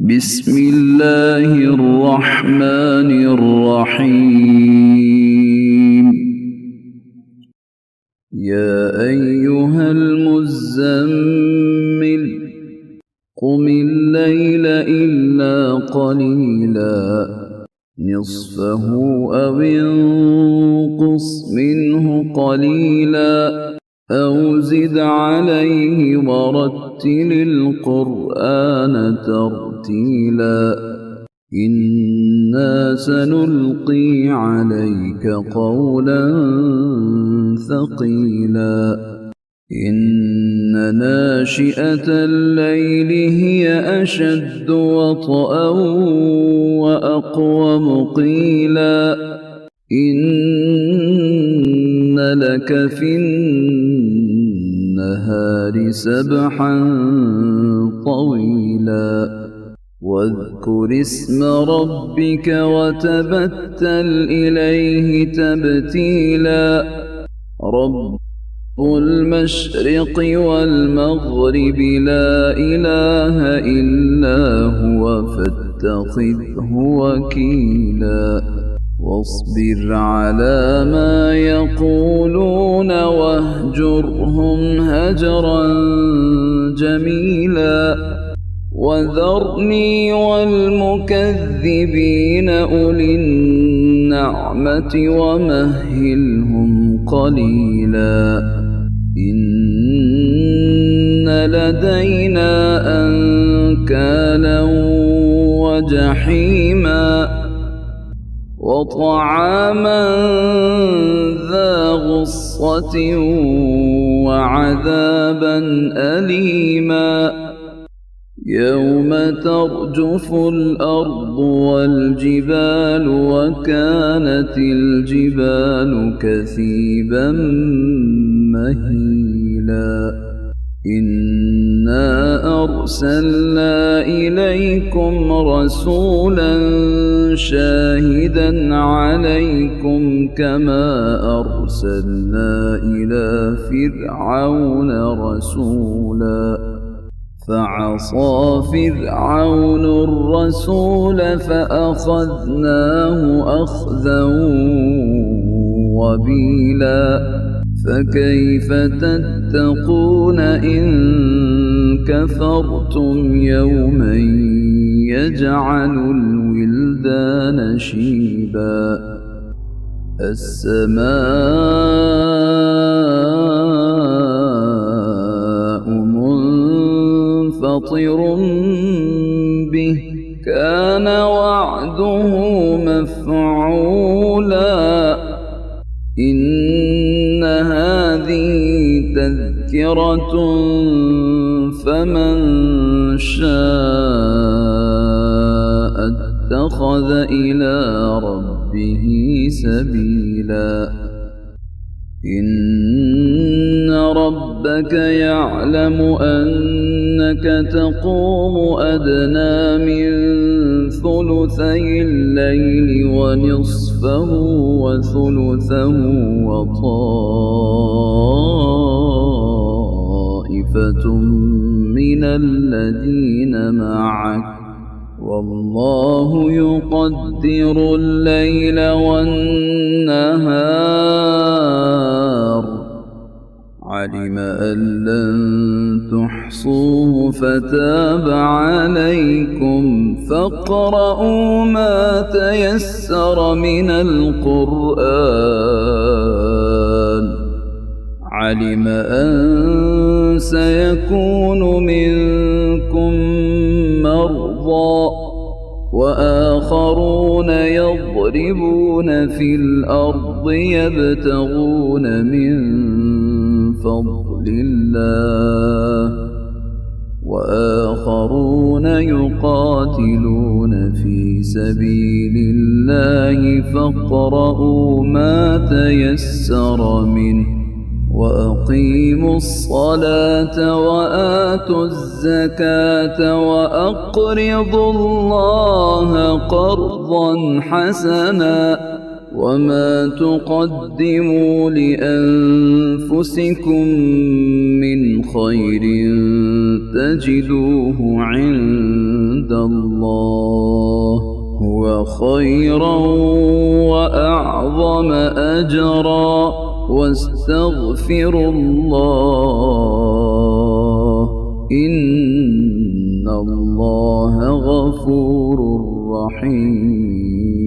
بسم الله الرحمن الرحيم. يا أيها المزمل قم الليل إلا قليلا نصفه أو انقص منه قليلا أو زد عليه ورتل القرآن ترتيلا إنا سنلقي عليك قولا ثقيلا إن ناشئة الليل هي أشد وطئا وأقوم قيلا إن لك في النهار سبحا طويلا واذكر اسم ربك وتبتل إليه تبتيلا رب المشرق والمغرب لا إله إلا هو فاتخذه وكيلا واصبر على ما يقولون واهجرهم هجرا جميلا وذرني والمكذبين أولي النعمة ومهلهم قليلا إن لدينا أنكالا وجحيما وطعاما ذا غصة وعذابا أليما يوم ترجف الأرض والجبال وكانت الجبال كثيبا مهيلا إنا أرسلنا إليكم رسولا شاهدا عليكم كما أرسلنا إلى فرعون رسولا فعصى فرعون الرسول فأخذناه أخذا وبيلا فكيف تتقون إن كفرتم يوما يجعل الولدان شيبا السماء منفطر به كان وعده مفعولا إن هذه تذكرة فمن شاء اتخذ إلى ربه سبيلا إن ربك يعلم أنك تقوم أدنى من ثلثي الليل ونصفه وثلثه وطائفة من الذين معك والله يقدر الليل والنهار علم أن لن تحصوه فتاب عليكم فاقرؤوا ما تيسر من القرآن علم أن سيكون منكم مرضى وآخرون يضربون في الأرض يبتغون من فضل الله وآخرون يقاتلون في سبيل الله فاقرؤوا ما تيسر منه وأقيموا الصلاة وآتوا الزكاة وأقرضوا الله قرضا حسنا وما تقدموا لأنفسكم من خير تجدوه عند الله هو خيرا وأعظم أجرا واستغفروا الله إن الله غفور رحيم